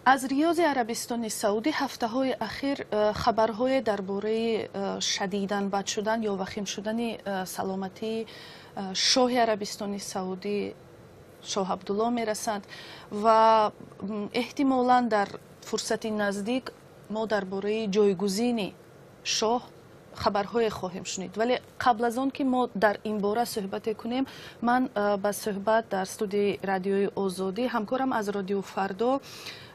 از ریاض عربستان سعودی هفته های اخیر خبرهای درباره شدیداً بد شدن یا وخیم شدن سلامتی شاه عربستان سعودی شاه عبدالله می رسند و احتمالاً در فرصت نزدیک ما درباره جایگزین شاه خبرهای خواهیم شنید. ولی قبل از آن که ما در این باره صحبت کنیم، من با صحبت در استودیوی رادیوی آزادی همکارم از رادیو فردا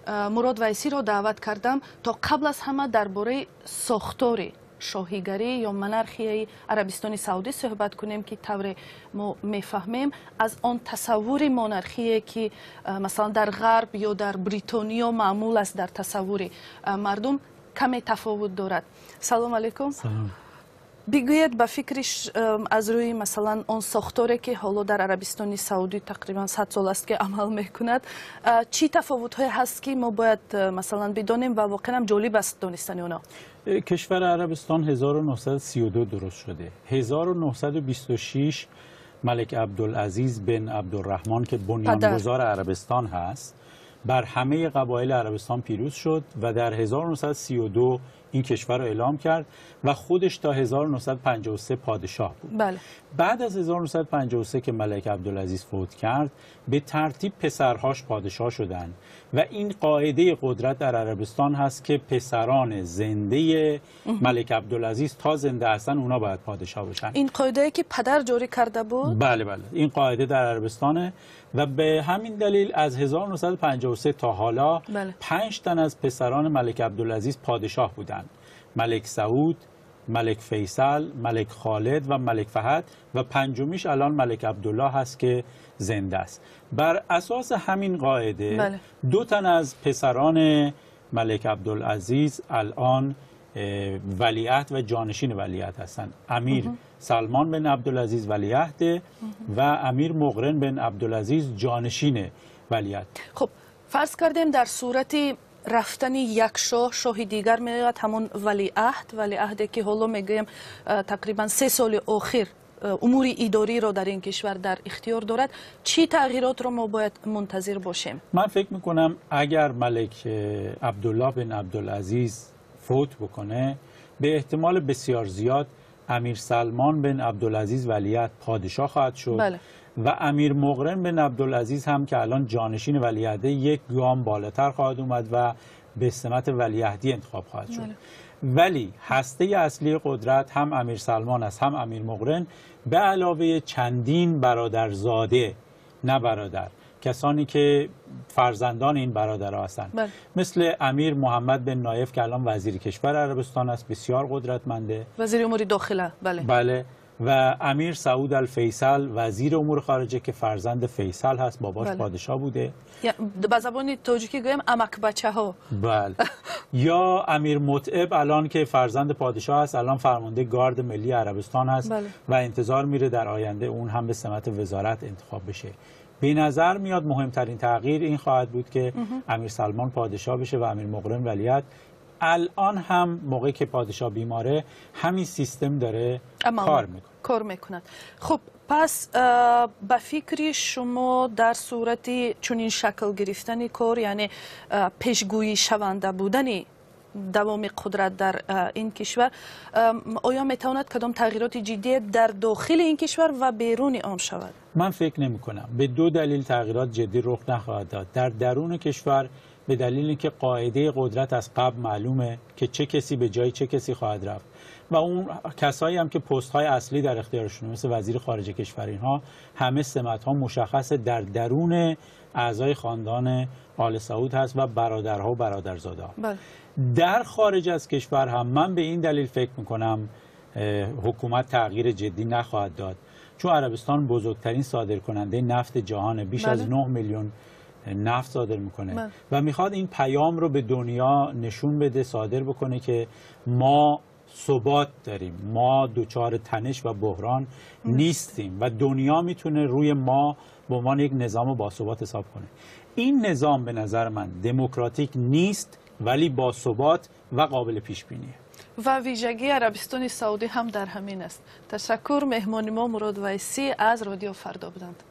مراد ویسی را دعوت کردم تا قبل از همه درباره ساختار شاهیگری یا منارخی عربستان سعودی صحبت کنیم که طور ما میفهمیم از آن تصور منارخی که مثلا در غرب یا در بریتانیا معمول است در تصور مردم کمی تفاوت دارد. سلام علیکم. سلام. بگوید به فکرش از روی مثلا آن ساختاری که حالا در عربستان سعودی تقریبا 100 سال است که عمل میکند، چی تفاوت های هست که ما باید مثلا بدانیم و واقعا هم جالب است دانستن اونا؟ کشور عربستان 1932 درست شده. 1926 ملک عبدالعزیز بن عبدالرحمن که بنیانگذار عربستان هست بر همه قبایل عربستان پیروز شد و در 1932 این کشور را اعلام کرد و خودش تا 1953 پادشاه بود. بله. بعد از 1953 که ملک عبدالعزیز فوت کرد، به ترتیب پسرهاش پادشاه شدند و این قاعده قدرت در عربستان هست که پسران زنده ملک عبدالعزیز تا زنده هستن اونا باید پادشاه باشن. این قاعده که پدر جاری کرده بود؟ بله بله، این قاعده در عربستانه و به همین دلیل از 1953 تا حالا 5 تن از پسران ملک عبدالعزیز پادشاه بودند: ملک سعود، ملک فیصل، ملک خالد و ملک فهد و پنجمیش الان ملک عبدالله هست که زنده است. بر اساس همین قاعده 2 تن از پسران ملک عبدالعزیز الان ولیعهد و جانشین ولیعهد هستند. امیر سلمان بن عبدالعزیز ولیعهد و امیر مقرن بن عبدالعزیز جانشین ولیعهد. خب فرض کردیم در صورت رفتن یک شاه دیگر میاد همون ولیعهدی که حالا میگیم تقریبا 3 سال اخیر امور اداری را در این کشور در اختیار دارد، چی تغییرات را ما باید منتظر باشیم؟ من فکر میکنم اگر ملک عبدالله بن عبدالعزیز فوت بکنه، به احتمال بسیار زیاد امیر سلمان بن عبدالعزیز ولیعهد پادشاه خواهد شد. و امیر مقرن بن عبدالعزیز هم که الان جانشین ولیعهد یک گام بالاتر خواهد اومد و به سمت ولیعهدی انتخاب خواهد شد. ولی هسته اصلی قدرت هم امیر سلمان است هم امیر مقرن، به علاوه چندین برادرزاده، نه برادر، کسانی که فرزندان این برادرها هستند. مثل امیر محمد بن نایف که الان وزیر کشور عربستان است، بسیار قدرتمنده، وزیر امور داخله. بله. و امیر سعود الفیصل وزیر امور خارجه که فرزند فیصل هست، باباش پادشاه بوده. به زبان تاجیکی گویم امک بچه ها. بله. یا امیر متعب الان که فرزند پادشاه هست، الان فرمانده گارد ملی عربستان هست و انتظار میره در آینده اون هم به سمت وزارت انتخاب بشه. به نظر میاد مهمترین تغییر این خواهد بود که امیر سلمان پادشاه بشه و امیر مقرن ولیعهد. الان هم موقعی که پادشاه بیماره همین سیستم داره کار میکند. خب پس به فکر شما در صورت چنین شکل گرفتن کار، یعنی پیشگویی شونده بودن دوام قدرت در این کشور، آیا میتواند کدام تغییرات جدی در داخل این کشور و بیرون آن شود؟ من فکر نمی کنم. به 2 دلیل تغییرات جدی رخ نخواهد داد. در درون کشور به دلیل اینکه قاعده قدرت از قبل معلومه که چه کسی به جای چه کسی خواهد رفت و اون کسایی هم که پست های اصلی در اختیارشونه مثل وزیر خارجه کشور، اینها همه سمت ها مشخص در درون اعضای خاندان آل سعود هست و برادرها و برادرزاده ها. در خارج از کشور هم من به این دلیل فکر میکنم حکومت تغییر جدی نخواهد داد، چون عربستان بزرگترین صادرکننده نفت جهان، بیش از 9 میلیون نفت صادر میکنه و میخواد این پیام رو به دنیا نشون بده، صادر بکنه که ما ثبات داریم، ما دچار تنش و بحران نیستیم و دنیا میتونه روی ما به عنوان یک نظام باثبات حساب کنه. این نظام به نظر من دموکراتیک نیست ولی باثبات و قابل پیش بینیه. و ویژگی عربستان سعودی هم در همین است. تشکر. مهمان ما مراد ویسی از رادیو فردا بودند.